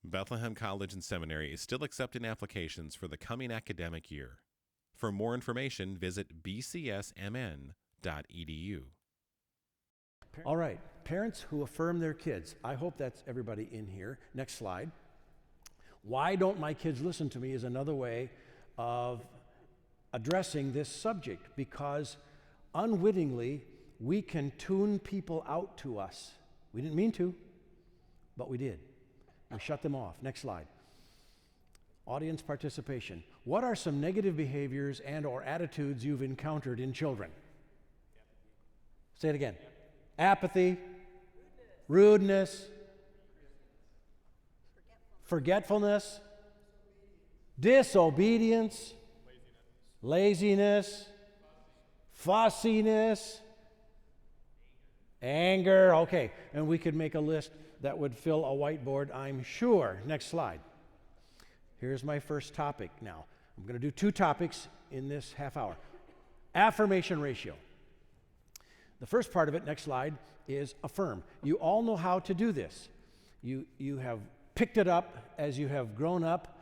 Bethlehem College and Seminary is still accepting applications for the coming academic year. For more information, visit bcsmn.edu. All right, parents who affirm their kids. I hope that's everybody in here. Next slide. Why don't my kids listen to me is another way of addressing this subject, because unwittingly we can tune people out to us. We didn't mean to, but we did. We shut them off. Next slide. Audience participation. What are some negative behaviors and or attitudes you've encountered in children? Say it again. Apathy, rudeness, forgetfulness, disobedience, laziness, fussiness, anger. Okay, and we could make a list that would fill a whiteboard, I'm sure. Next slide. Here's my first topic now. I'm going to do two topics in this half hour. Affirmation ratio. The first part of it, next slide, is affirm. You all know how to do this. You have picked it up as you have grown up.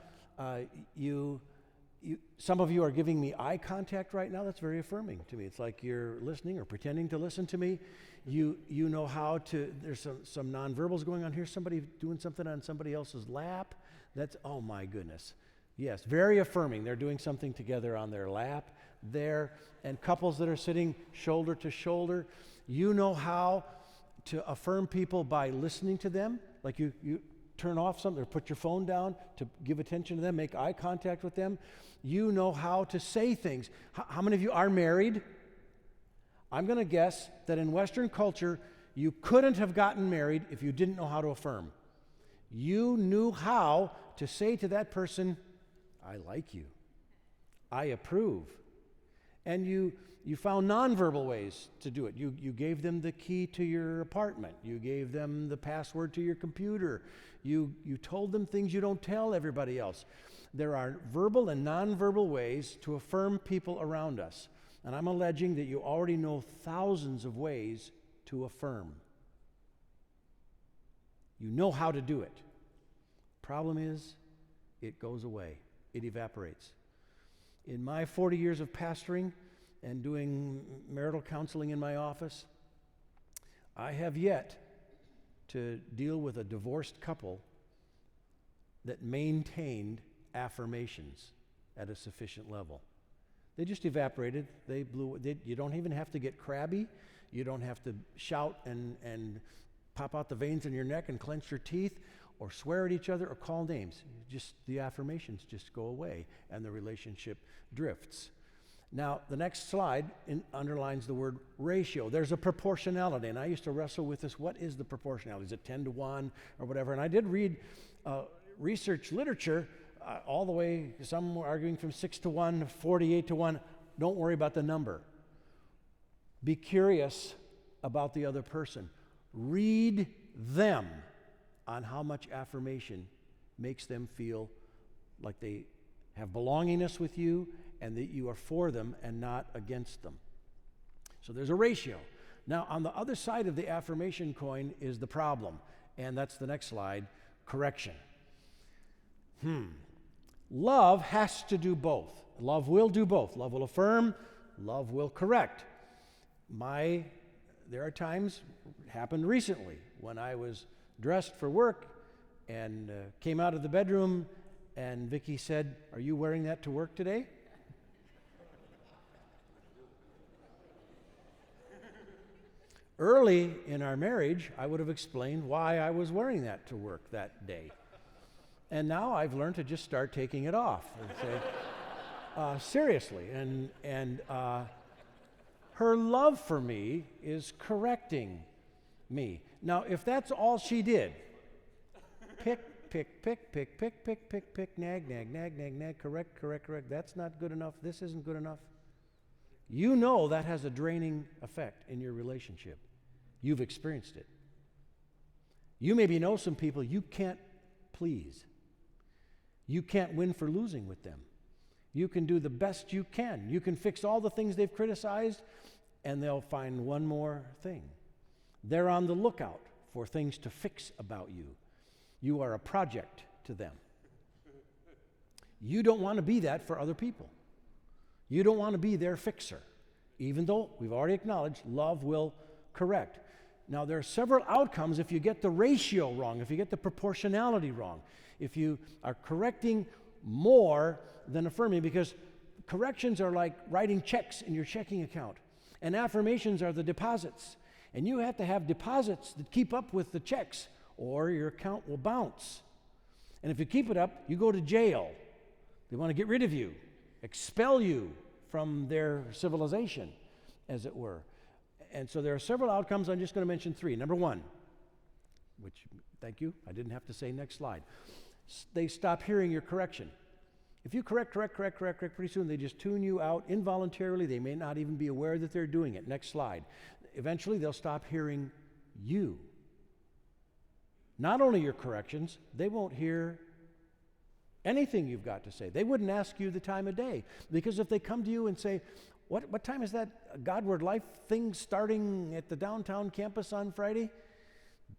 Some of you are giving me eye contact right now. That's very affirming to me. It's like you're listening or pretending to listen to me. You know how to, there's some nonverbals going on here. Somebody doing something on somebody else's lap. That's, oh my goodness. Yes, very affirming. They're doing something together on their lap there. And couples that are sitting shoulder to shoulder. You know how to affirm people by listening to them. Like you turn off something or put your phone down to give attention to them, make eye contact with them. You know how to say things. How many of you are married? I'm going to guess that in Western culture, you couldn't have gotten married if you didn't know how to affirm. You knew how to say to that person, I like you. I approve. And you found nonverbal ways to do it. You gave them the key to your apartment. You gave them the password to your computer. You told them things you don't tell everybody else. There are verbal and nonverbal ways to affirm people around us. And I'm alleging that you already know thousands of ways to affirm. You know how to do it. Problem is, it goes away. It evaporates. In my 40 years of pastoring and doing marital counseling in my office, I have yet to deal with a divorced couple that maintained affirmations at a sufficient level. They just evaporated. They blew. You don't even have to get crabby. You don't have to shout and pop out the veins in your neck and clench your teeth or swear at each other or call names. Just the affirmations just go away and the relationship drifts. Now, the next slide underlines the word ratio. There's a proportionality, and I used to wrestle with this. What is the proportionality? Is it 10 to 1 or whatever? And I did read research literature all the way, some were arguing from 6 to 1, 48 to 1. Don't worry about the number. Be curious about the other person. Read them on how much affirmation makes them feel like they have belongingness with you and that you are for them and not against them. So there's a ratio. Now, on the other side of the affirmation coin is the problem, and that's the next slide, correction. Love has to do both. Love will do both. Love will affirm, love will correct. There are times, it happened recently, when I was dressed for work and came out of the bedroom and Vicki said, "Are you wearing that to work today?" Early in our marriage, I would have explained why I was wearing that to work that day. And now I've learned to just start taking it off and say, seriously. And her love for me is correcting me. Now, if that's all she did, pick, nag, correct, that's not good enough, this isn't good enough. You know that has a draining effect in your relationship. You've experienced it. You maybe know some people you can't please. You can't win for losing with them. You can do the best you can. You can fix all the things they've criticized, and they'll find one more thing. They're on the lookout for things to fix about you. You are a project to them. You don't want to be that for other people. You don't want to be their fixer, even though we've already acknowledged love will correct. Now, there are several outcomes if you get the ratio wrong, if you get the proportionality wrong, if you are correcting more than affirming, because corrections are like writing checks in your checking account, and affirmations are the deposits. And you have to have deposits that keep up with the checks, or your account will bounce. And if you keep it up, you go to jail. They want to get rid of you, expel you from their civilization, as it were. And so there are several outcomes. I'm just going to mention three. Number one, which, thank you, I didn't have to say next slide. They stop hearing your correction. If you correct, pretty soon they just tune you out involuntarily. They may not even be aware that they're doing it. Next slide. Eventually they'll stop hearing you. Not only your corrections, they won't hear anything you've got to say. They wouldn't ask you the time of day, because if they come to you and say, what time is that Godward Life thing starting at the downtown campus on Friday?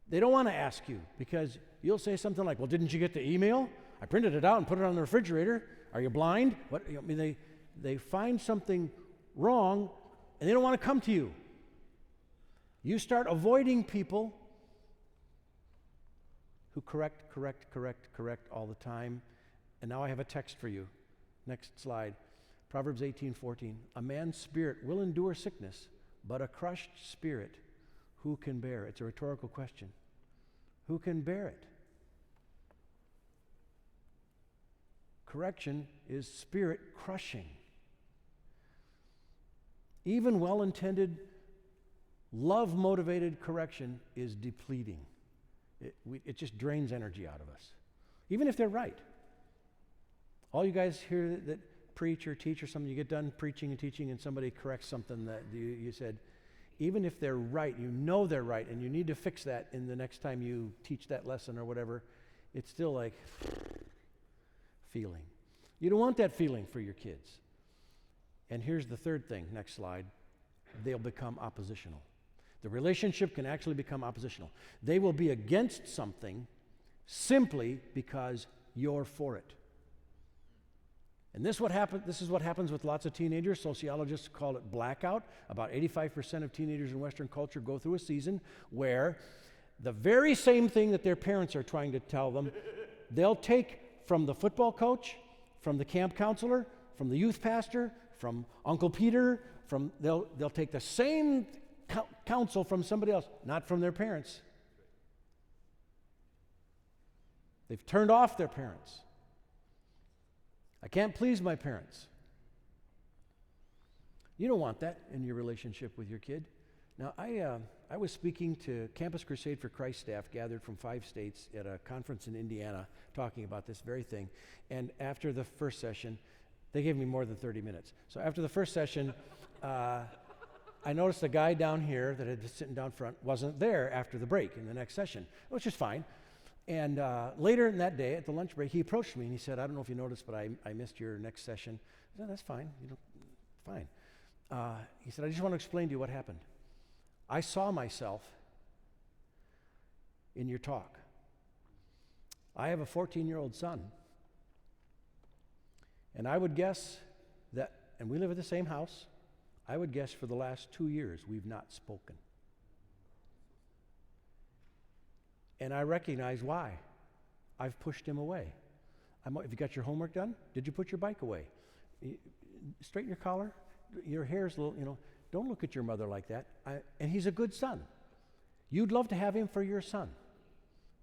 They don't want to ask you, because you'll say something like, well, didn't you get the email? I printed it out and put it on the refrigerator. Are you blind? What? I mean, they find something wrong, and they don't want to come to you. You start avoiding people who correct all the time. And now I have a text for you. Next slide. Proverbs 18:14. A man's spirit will endure sickness, but a crushed spirit, who can bear? It's a rhetorical question. Who can bear it? Correction is spirit crushing. Even well-intended, love-motivated correction is depleting. It just drains energy out of us, even if they're right. All you guys here that preach or teach or something, you get done preaching and teaching and somebody corrects something that you said, even if they're right, you know they're right, and you need to fix that in the next time you teach that lesson or whatever, it's still like feeling. You don't want that feeling for your kids. And here's the third thing, next slide. They'll become oppositional. The relationship can actually become oppositional. They will be against something simply because you're for it. And this is what happens with lots of teenagers. Sociologists call it blackout. About 85% of teenagers in Western culture go through a season where the very same thing that their parents are trying to tell them, they'll take from the football coach, from the camp counselor, from the youth pastor, from Uncle Peter, they'll take the same counsel from somebody else, not from their parents. They've turned off their parents. I can't please my parents. You don't want that in your relationship with your kid. Now, I was speaking to Campus Crusade for Christ staff gathered from 5 states at a conference in Indiana talking about this very thing. And after the first session, they gave me more than 30 minutes. So after the first session, I noticed a guy down here that had been sitting down front wasn't there after the break in the next session, which is fine. And later in that day, at the lunch break, he approached me and he said, I don't know if you noticed, but I missed your next session. I said, that's fine. Fine. He said, I just want to explain to you what happened. I saw myself in your talk. I have a 14-year-old son. And I would guess that, and we live at the same house, I would guess for the last 2 years we've not spoken. And I recognize why. I've pushed him away. Have you got your homework done? Did you put your bike away? Straighten your collar. Your hair's a little, don't look at your mother like that. And he's a good son. You'd love to have him for your son.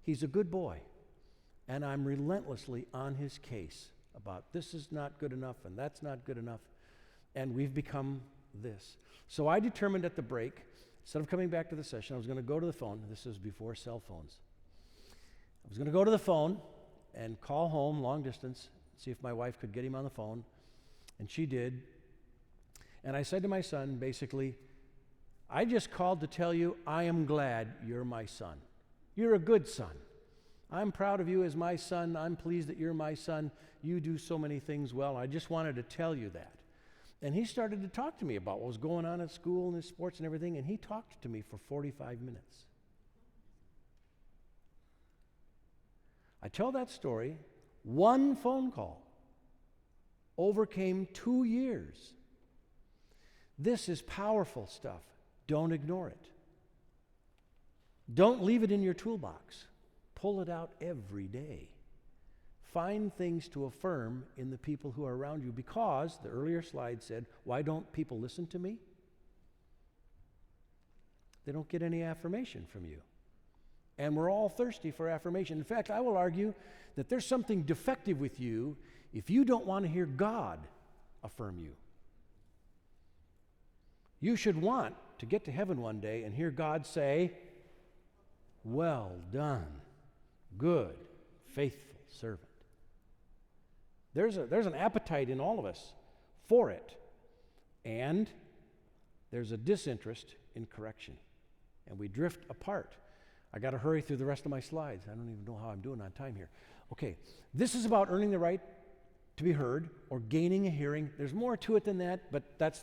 He's a good boy. And I'm relentlessly on his case about this is not good enough and that's not good enough. And we've become this. So I determined at the break, instead of coming back to the session, I was going to go to the phone. This was before cell phones. I was going to go to the phone and call home long distance, see if my wife could get him on the phone. And she did. And I said to my son, basically, I just called to tell you I am glad you're my son. You're a good son. I'm proud of you as my son. I'm pleased that you're my son. You do so many things well. I just wanted to tell you that. And he started to talk to me about what was going on at school and his sports and everything, and he talked to me for 45 minutes. I tell that story, one phone call overcame 2 years. This is powerful stuff. Don't ignore it. Don't leave it in your toolbox. Pull it out every day. Find things to affirm in the people who are around you, because the earlier slide said, why don't people listen to me? They don't get any affirmation from you. And we're all thirsty for affirmation. In fact, I will argue that there's something defective with you if you don't want to hear God affirm you. You should want to get to heaven one day and hear God say, well done, good, faithful servant. There's an appetite in all of us for it. And there's a disinterest in correction. And we drift apart. I got to hurry through the rest of my slides. I don't even know how I'm doing on time here. Okay, this is about earning the right to be heard or gaining a hearing. There's more to it than that, but that's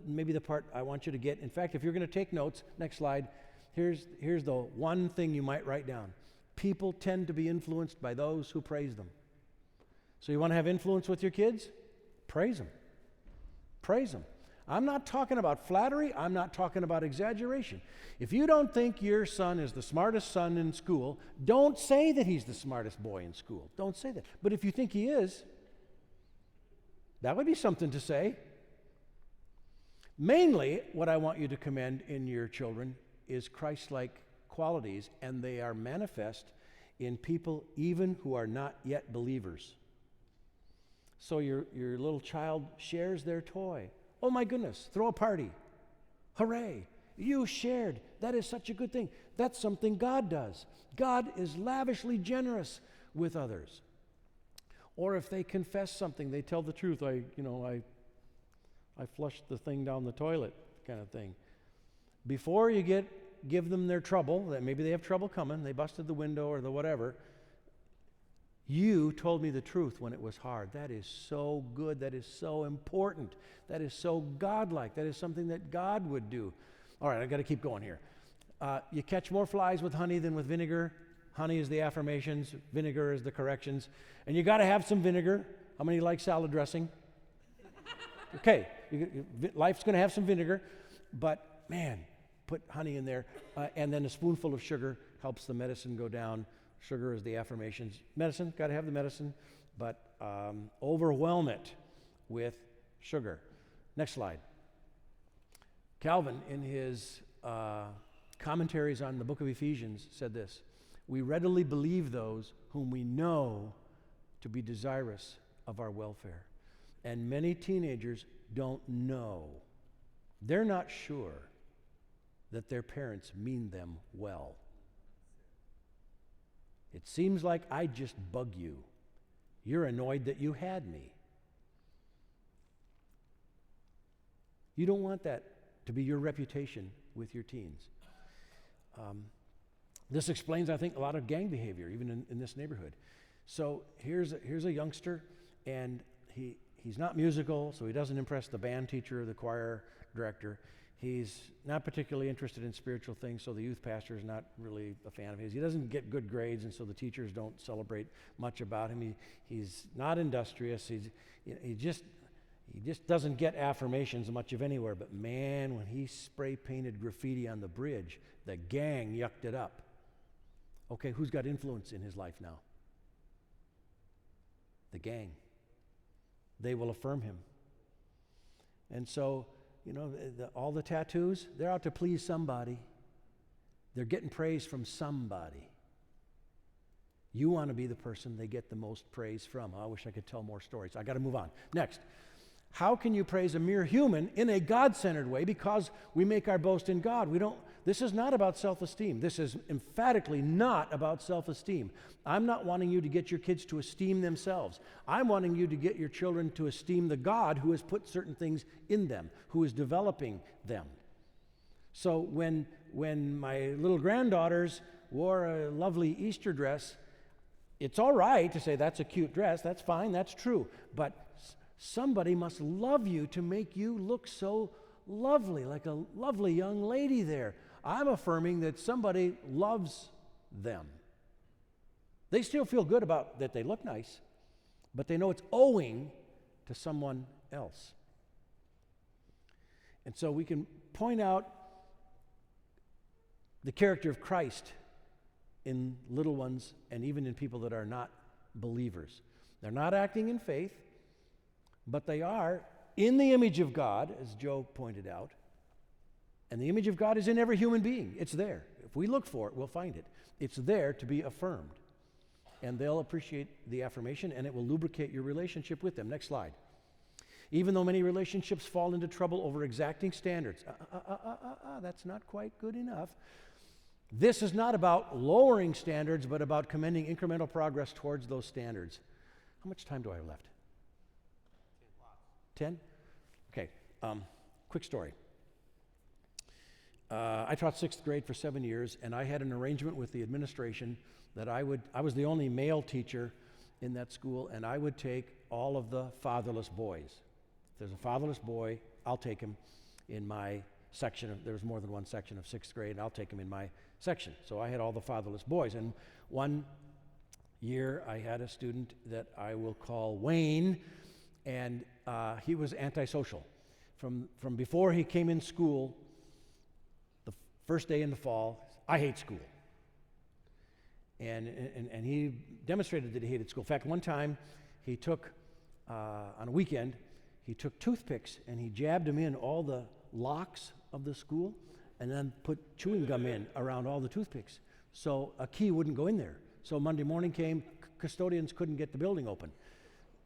maybe the part I want you to get. In fact, if you're going to take notes, next slide, here's the one thing you might write down. People tend to be influenced by those who praise them. So you want to have influence with your kids? Praise them. Praise them. I'm not talking about flattery. I'm not talking about exaggeration. If you don't think your son is the smartest son in school, don't say that he's the smartest boy in school. Don't say that. But if you think he is, that would be something to say. Mainly, what I want you to commend in your children is Christ-like qualities, and they are manifest in people even who are not yet believers. So your little child shares their toy. Oh my goodness, throw a party. Hooray, you shared. That is such a good thing. That's something God does. God is lavishly generous with others. Or if they confess something, they tell the truth. I flushed the thing down the toilet, kind of thing. Before you give them their trouble, that maybe they have trouble coming, they busted the window or the whatever, you told me the truth when it was hard. That is so good. That is so important. That is so godlike. That is something that God would do. All right, I've got to keep going here. You catch more flies with honey than with vinegar. Honey is the affirmations. Vinegar is the corrections. And you got to have some vinegar. How many like salad dressing? Okay, life's going to have some vinegar. But, man, put honey in there. And then a spoonful of sugar helps the medicine go down. Sugar is the affirmations. Medicine, got to have the medicine, but overwhelm it with sugar. Next slide. Calvin, in his commentaries on the book of Ephesians, said this: we readily believe those whom we know to be desirous of our welfare. And many teenagers don't know. They're not sure that their parents mean them well. It seems like I just bug you. You're annoyed that you had me. You don't want that to be your reputation with your teens. This explains, I think, a lot of gang behavior, even in this neighborhood. So here's a youngster, and he's not musical, so he doesn't impress the band teacher or the choir director. He's not particularly interested in spiritual things, so the youth pastor is not really a fan of his. He doesn't get good grades, and so the teachers don't celebrate much about him. He's not industrious. He just doesn't get affirmations much of anywhere. But man, when he spray painted graffiti on the bridge, the gang yucked it up. Okay, who's got influence in his life now? The gang. They will affirm him. And so, all the tattoos, they're out to please somebody. They're getting praise from somebody. You want to be the person they get the most praise from. I wish I could tell more stories. I got to move on. Next. How can you praise a mere human in a God-centered way? Because we make our boast in God. This is not about self-esteem. This is emphatically not about self-esteem. I'm not wanting you to get your kids to esteem themselves. I'm wanting you to get your children to esteem the God who has put certain things in them, who is developing them. So when my little granddaughters wore a lovely Easter dress, it's all right to say that's a cute dress. That's fine. That's true. But somebody must love you to make you look so lovely, like a lovely young lady there. I'm affirming that somebody loves them. They still feel good about that they look nice, but they know it's owing to someone else. And so we can point out the character of Christ in little ones and even in people that are not believers. They're not acting in faith, but they are in the image of God, as Joe pointed out. And the image of God is in every human being. It's there. If we look for it, we'll find it. It's there to be affirmed. And they'll appreciate the affirmation, and it will lubricate your relationship with them. Next slide. Even though many relationships fall into trouble over exacting standards. That's not quite good enough. This is not about lowering standards, but about commending incremental progress towards those standards. How much time do I have left? 10? Okay. Quick story. I taught 6th grade for 7 years, and I had an arrangement with the administration that I was the only male teacher in that school, and I would take all of the fatherless boys. If there's a fatherless boy, I'll take him in my section. There was more than one section of 6th grade, and I'll take him in my section. So I had all the fatherless boys. And one year, I had a student that I will call Wayne, and he was antisocial. From before he came in school, the first day in the fall, I hate school. And he demonstrated that he hated school. In fact, one time, he took, on a weekend, he took toothpicks and he jabbed them in all the locks of the school and then put chewing gum in around all the toothpicks. So a key wouldn't go in there. So Monday morning came, custodians couldn't get the building open.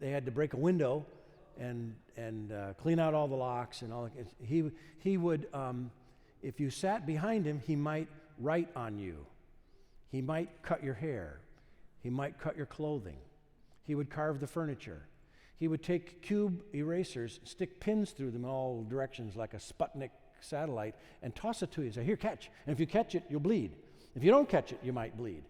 They had to break a window and clean out all the locks and all. He would, if you sat behind him, he might write on you. He might cut your hair. He might cut your clothing. He would carve the furniture. He would take cube erasers, stick pins through them in all directions like a Sputnik satellite, and toss it to you. Say, here, catch. And if you catch it, you'll bleed. If you don't catch it, you might bleed.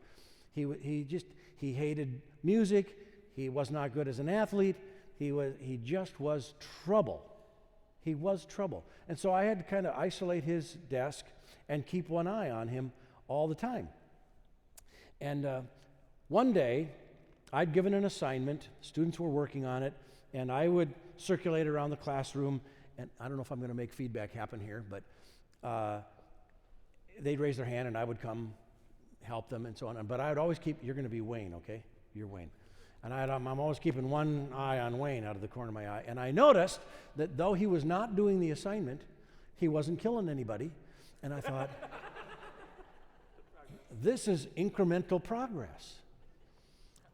He hated music. He was not good as an athlete. He just was trouble. He was trouble. And so I had to kind of isolate his desk and keep one eye on him all the time. And one day, I'd given an assignment, students were working on it, and I would circulate around the classroom, and I don't know if I'm going to make feedback happen here, but they'd raise their hand and I would come help them and so on. But I would always keep, you're going to be Wayne, okay? You're Wayne. And I'm always keeping one eye on Wayne out of the corner of my eye. And I noticed that though he was not doing the assignment, he wasn't killing anybody. And I thought, this is incremental progress.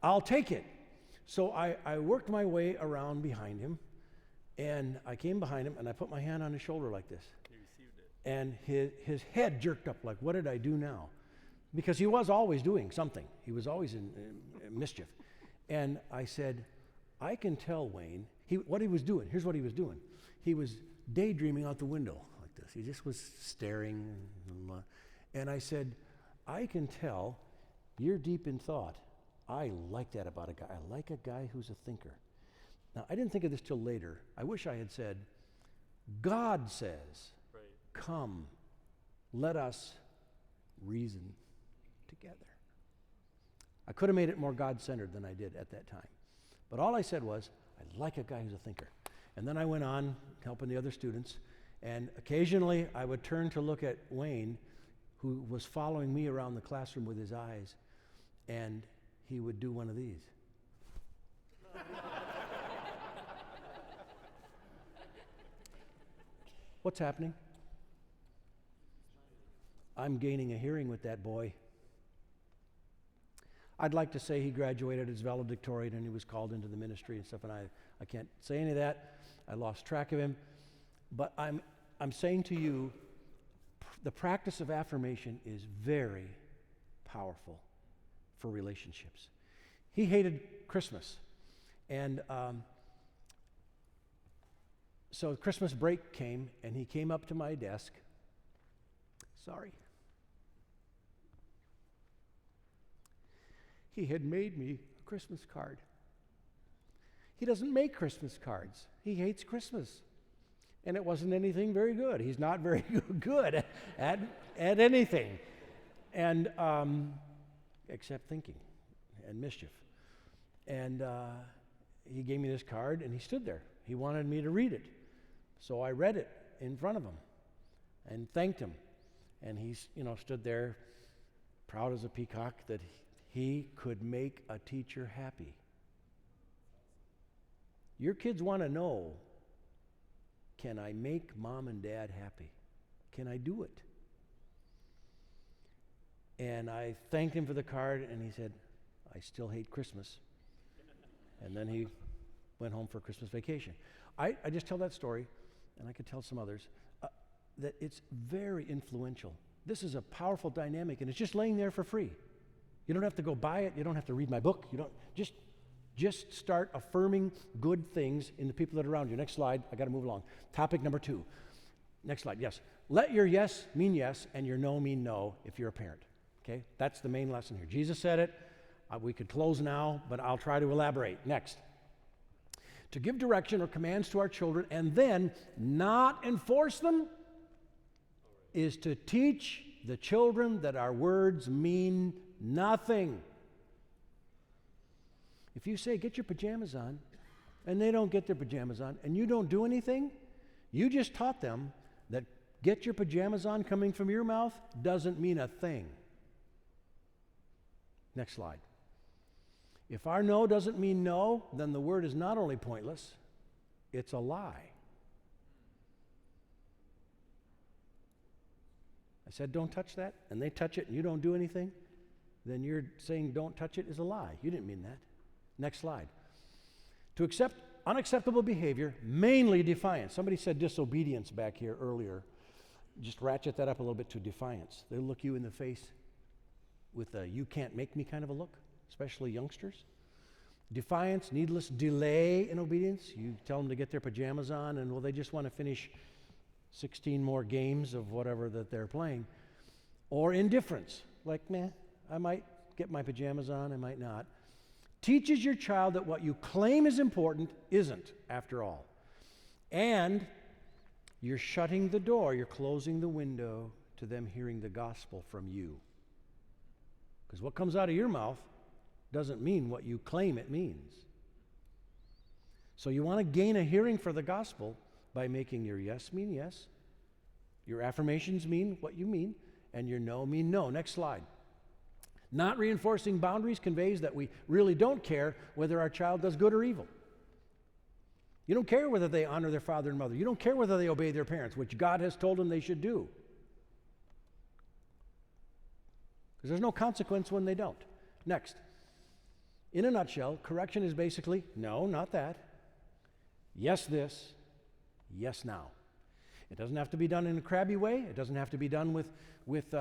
I'll take it. So I worked my way around behind him, and I came behind him, and I put my hand on his shoulder like this. You received it. And his head jerked up like, what did I do now? Because he was always doing something. He was always in mischief. And I said, I can tell Wayne, what he was doing. Here's what he was doing. He was daydreaming out the window like this. He just was staring. And I said, I can tell you're deep in thought. I like that about a guy. I like a guy who's a thinker. Now, I didn't think of this till later. I wish I had said, God says, Right. come, let us reason together. I could have made it more God-centered than I did at that time. But all I said was, I like a guy who's a thinker. And then I went on helping the other students, and occasionally I would turn to look at Wayne, who was following me around the classroom with his eyes, and he would do one of these. What's happening? I'm gaining a hearing with that boy. I'd like to say he graduated as valedictorian and he was called into the ministry and stuff, and I can't say any of that. I lost track of him. But I'm saying to you, the practice of affirmation is very powerful for relationships. He hated Christmas. And so Christmas break came, and he came up to my desk. Sorry. He had made me a Christmas card. He doesn't make Christmas cards. He hates Christmas. And it wasn't anything very good. He's not very good at anything. And except thinking. and mischief. And he gave me this card, and he stood there. He wanted me to read it. So I read it in front of him and thanked him. And he, stood there proud as a peacock that he could make a teacher happy. Your kids want to know, can I make mom and dad happy? Can I do it? And I thanked him for the card, and he said, I still hate Christmas. And then he went home for Christmas vacation. I just tell that story, and I could tell some others, that it's very influential. This is a powerful dynamic, and it's just laying there for free. You don't have to go buy it. You don't have to read my book. You don't just start affirming good things in the people that are around you. Next slide. I got to move along. Topic number 2. Next slide. Yes. Let your yes mean yes and your no mean no if you're a parent. Okay? That's the main lesson here. Jesus said it. We could close now, but I'll try to elaborate. Next. To give direction or commands to our children and then not enforce them is to teach the children that our words mean nothing. If you say, get your pajamas on, and they don't get their pajamas on, and you don't do anything, you just taught them that get your pajamas on coming from your mouth doesn't mean a thing. Next slide. If our no doesn't mean no, then the word is not only pointless, it's a lie. I said, don't touch that, and they touch it, and you don't do anything, then you're saying don't touch it is a lie. You didn't mean that. Next slide. To accept unacceptable behavior, mainly defiance. Somebody said disobedience back here earlier. Just ratchet that up a little bit to defiance. They'll look you in the face with a you can't make me kind of a look, especially youngsters. Defiance, needless delay in obedience. You tell them to get their pajamas on, and well, they just want to finish 16 more games of whatever that they're playing. Or indifference, like, I might get my pajamas on, I might not. Teaches your child that what you claim is important isn't, after all. And you're shutting the door, you're closing the window to them hearing the gospel from you. Because what comes out of your mouth doesn't mean what you claim it means. So you want to gain a hearing for the gospel by making your yes mean yes, your affirmations mean what you mean, and your no mean no. Next slide. Not reinforcing boundaries conveys that we really don't care whether our child does good or evil. You don't care whether they honor their father and mother. You don't care whether they obey their parents, which God has told them they should do. Because there's no consequence when they don't. Next. In a nutshell, correction is basically, no, not that. Yes, this. Yes, now. It doesn't have to be done in a crabby way. It doesn't have to be done with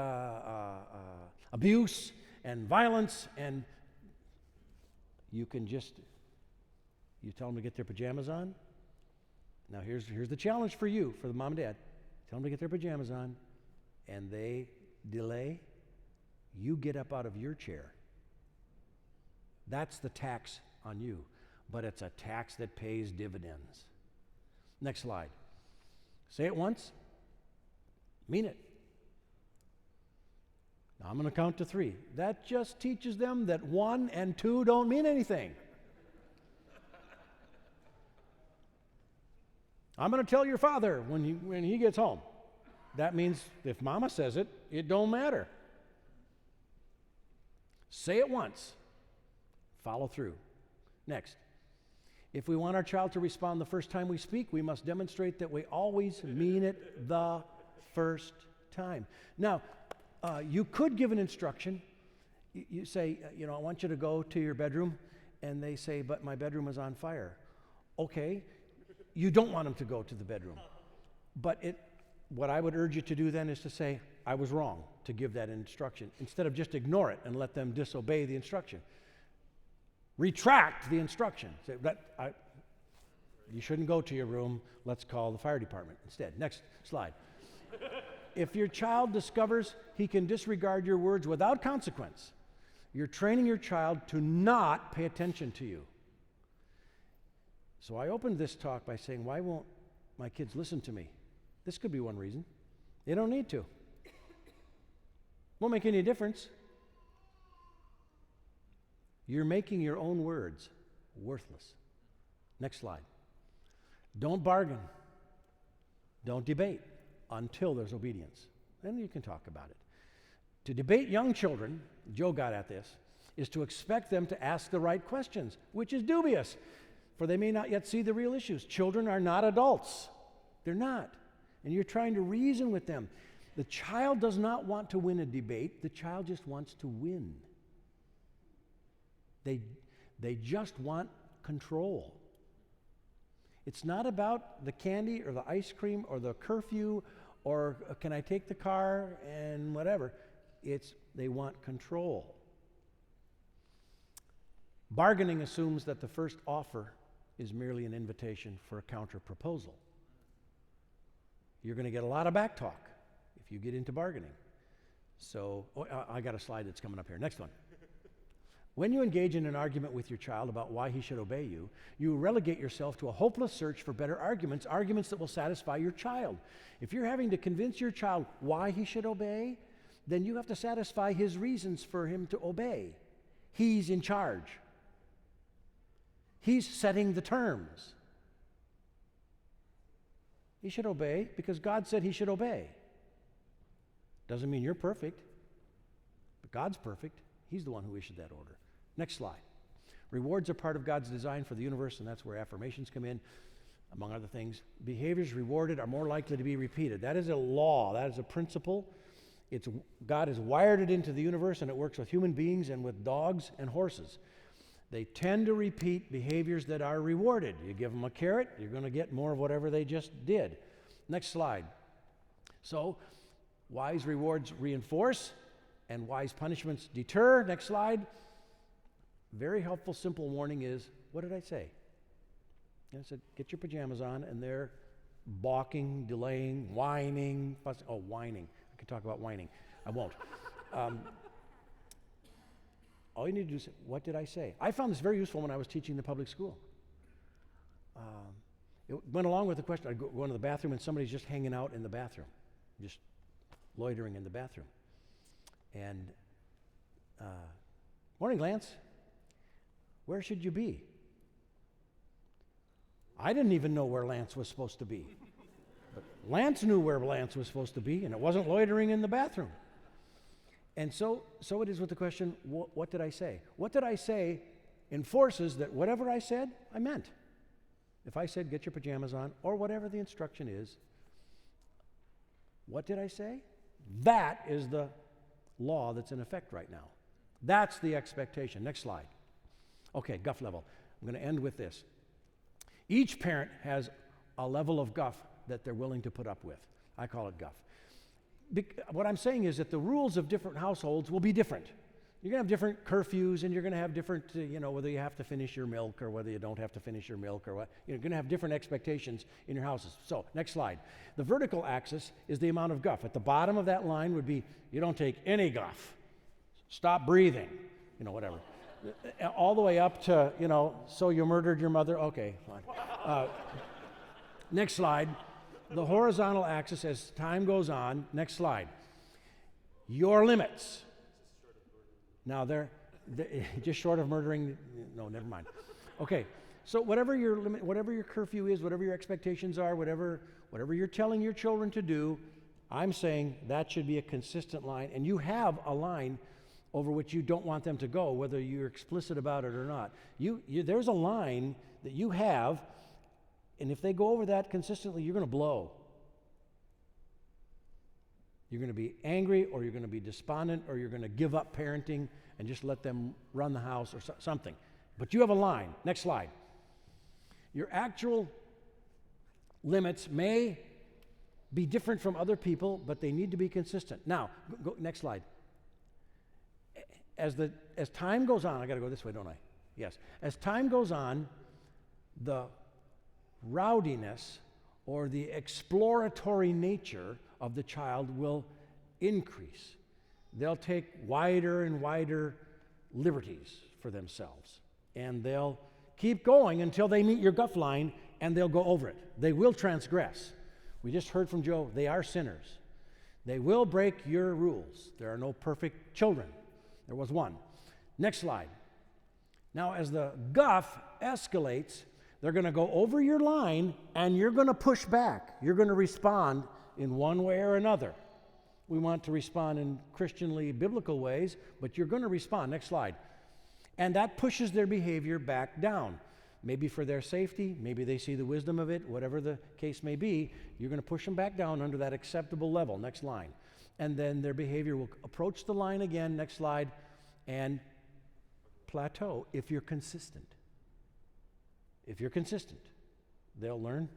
abuse and violence, and you can just, you tell them to get their pajamas on. Now here's the challenge for you, for the mom and dad. Tell them to get their pajamas on, and they delay. You get up out of your chair. That's the tax on you, but it's a tax that pays dividends. Next slide. Say it once, mean it. Now I'm going to count to 3. That just teaches them that 1 and 2 don't mean anything. I'm going to tell your father when he gets home. That means if mama says it, it don't matter. Say it once. Follow through. Next. If we want our child to respond the first time we speak, we must demonstrate that we always mean it the first time. Now, you could give an instruction. You say, I want you to go to your bedroom, and they say, but my bedroom is on fire. Okay, you don't want them to go to the bedroom. But what I would urge you to do then is to say, I was wrong to give that instruction, instead of just ignore it and let them disobey the instruction. Retract the instruction. Say, you shouldn't go to your room. Let's call the fire department instead. Next slide. If your child discovers he can disregard your words without consequence, you're training your child to not pay attention to you. So I opened this talk by saying, why won't my kids listen to me? This could be one reason. They don't need to. Won't make any difference. You're making your own words worthless. Next slide. Don't bargain. Don't debate until there's obedience. Then you can talk about it. To debate young children, Joe got at this, is to expect them to ask the right questions, which is dubious, for they may not yet see the real issues. Children are not adults. They're not. And you're trying to reason with them. The child does not want to win a debate. The child just wants to win. They just want control. It's not about the candy or the ice cream or the curfew or can I take the car and whatever. It's they want control. Bargaining assumes that the first offer is merely an invitation for a counter proposal. You're going to get a lot of back talk if you get into bargaining. So, I got a slide that's coming up here. Next one. When you engage in an argument with your child about why he should obey you, you relegate yourself to a hopeless search for better arguments that will satisfy your child. If you're having to convince your child why he should obey, then you have to satisfy his reasons for him to obey. He's in charge. He's setting the terms. He should obey because God said he should obey. Doesn't mean you're perfect, but God's perfect. He's the one who issued that order. Next slide. Rewards are part of God's design for the universe, and that's where affirmations come in, among other things. Behaviors rewarded are more likely to be repeated. That is a law. That is a principle. God has wired it into the universe, and it works with human beings and with dogs and horses. They tend to repeat behaviors that are rewarded. You give them a carrot, you're going to get more of whatever they just did. Next slide. So, wise rewards reinforce, and wise punishments deter. Next slide. Very helpful, simple warning is, what did I say? I said, get your pajamas on, and they're balking, delaying, whining, fussing. Oh, whining. I could talk about whining. I won't. All you need to do is say, what did I say? I found this very useful when I was teaching the public school. It went along with the question. I'd go into the bathroom, and somebody's just hanging out in the bathroom, just loitering in the bathroom. And, morning, Lance. Where should you be? I didn't even know where Lance was supposed to be. But Lance knew where Lance was supposed to be, and it wasn't loitering in the bathroom. And so it is with the question, what did I say? What did I say enforces that whatever I said, I meant. If I said, get your pajamas on, or whatever the instruction is, what did I say? That is the law that's in effect right now. That's the expectation. Next slide. Okay, guff level. I'm going to end with this. Each parent has a level of guff that they're willing to put up with. I call it guff. What I'm saying is that the rules of different households will be different. You're going to have different curfews, and you're going to have different, whether you have to finish your milk or whether you don't have to finish your milk or what. You're going to have different expectations in your houses. So, next slide. The vertical axis is the amount of guff. At the bottom of that line would be, you don't take any guff. Stop breathing, whatever. All the way up to, so you murdered your mother. Okay, fine. Next slide. The horizontal axis, as time goes on, next slide. Your limits. Now, they're just short of murdering. No, never mind. Okay, so whatever your limit, whatever your curfew is, whatever your expectations are, whatever you're telling your children to do, I'm saying that should be a consistent line, and you have a line over which you don't want them to go, whether you're explicit about it or not. There's a line that you have, and if they go over that consistently, you're going to blow. You're going to be angry, or you're going to be despondent, or you're going to give up parenting and just let them run the house or something. But you have a line. Next slide. Your actual limits may be different from other people, but they need to be consistent. Now, go next slide. As time goes on, I got to go this way, don't I? Yes. As time goes on, the rowdiness or the exploratory nature of the child will increase. They'll take wider and wider liberties for themselves, and they'll keep going until they meet your guff line, and they'll go over it. They will transgress. We just heard from Joe, they are sinners. They will break your rules. There are no perfect children. There was one. Next slide. Now, as the guff escalates, they're going to go over your line, and you're going to push back. You're going to respond in one way or another. We want to respond in Christianly biblical ways, but you're going to respond. Next slide. And that pushes their behavior back down. Maybe for their safety, maybe they see the wisdom of it, whatever the case may be, you're going to push them back down under that acceptable level. Next line. And then their behavior will approach the line again, next slide, and plateau if you're consistent. If you're consistent, they'll learn.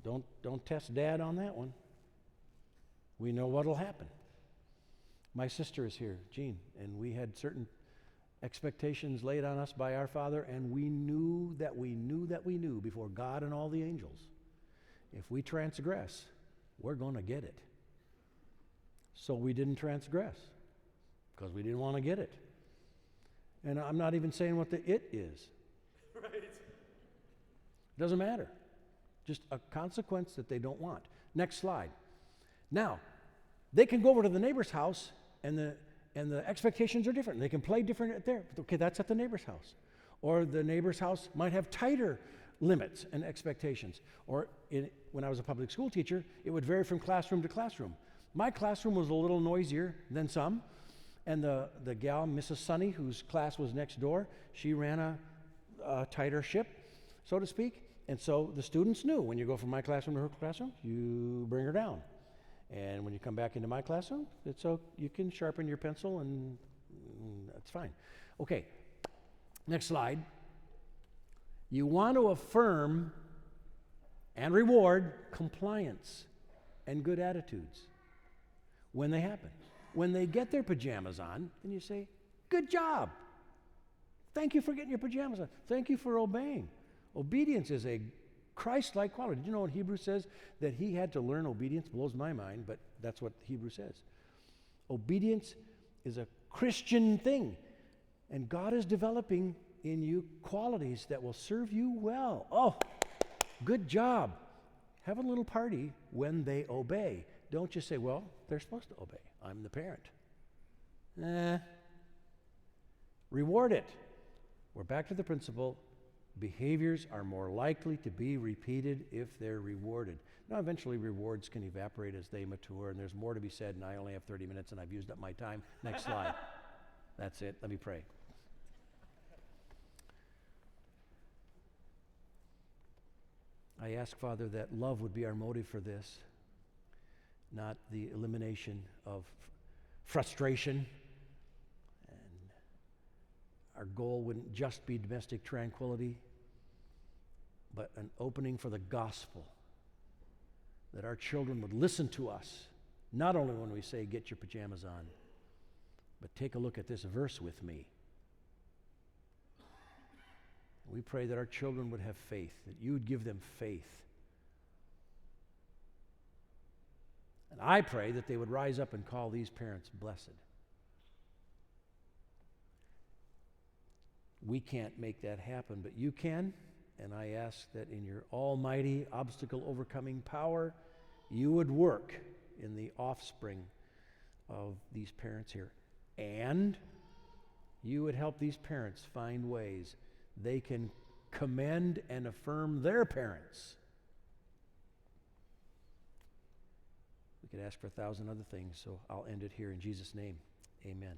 Don't test Dad on that one. We know what'll happen. My sister is here, Jean, and we had certain expectations laid on us by our Father, and we knew that we knew before God and all the angels. If we transgress, we're going to get it. So we didn't transgress because we didn't want to get it. And I'm not even saying what the it is. Right. It doesn't matter. Just a consequence that they don't want. Next slide. Now, they can go over to the neighbor's house, and the expectations are different. They can play different at there. Okay, that's at the neighbor's house. Or the neighbor's house might have tighter limits and expectations. Or when I was a public school teacher, it would vary from classroom to classroom. My classroom was a little noisier than some, and the gal, Mrs. Sunny, whose class was next door, she ran a tighter ship, so to speak. And so the students knew when you go from my classroom to her classroom, you bring her down. And when you come back into my classroom, you can sharpen your pencil and that's fine. Okay, next slide. You want to affirm and reward compliance and good attitudes when they happen. When they get their pajamas on, then you say, good job. Thank you for getting your pajamas on. Thank you for obeying. Obedience is a Christ-like quality. Did you know what Hebrew says? That he had to learn obedience? Blows my mind, but that's what Hebrew says. Obedience is a Christian thing. And God is developing in you qualities that will serve you well. Oh, good job. Have a little party when they obey. Don't just say, well, they're supposed to obey. I'm the parent. Reward it. We're back to the principle. Behaviors are more likely to be repeated if they're rewarded. Now, eventually rewards can evaporate as they mature, and there's more to be said, and I only have 30 minutes, and I've used up my time. Next slide. That's it. Let me pray. I ask, Father, that love would be our motive for this, not the elimination of frustration. And our goal wouldn't just be domestic tranquility, but an opening for the gospel, that our children would listen to us, not only when we say, get your pajamas on, but take a look at this verse with me. We pray that our children would have faith, that you would give them faith. And I pray that they would rise up and call these parents blessed. We can't make that happen, but you can. And I ask that in your almighty obstacle-overcoming power, you would work in the offspring of these parents here. And you would help these parents find ways they can commend and affirm their parents. We could ask for 1,000 other things, so I'll end it here in Jesus' name. Amen.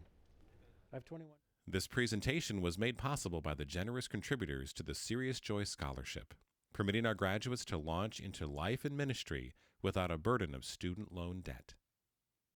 I have 21. This presentation was made possible by the generous contributors to the Serious Joy Scholarship, permitting our graduates to launch into life and ministry without a burden of student loan debt.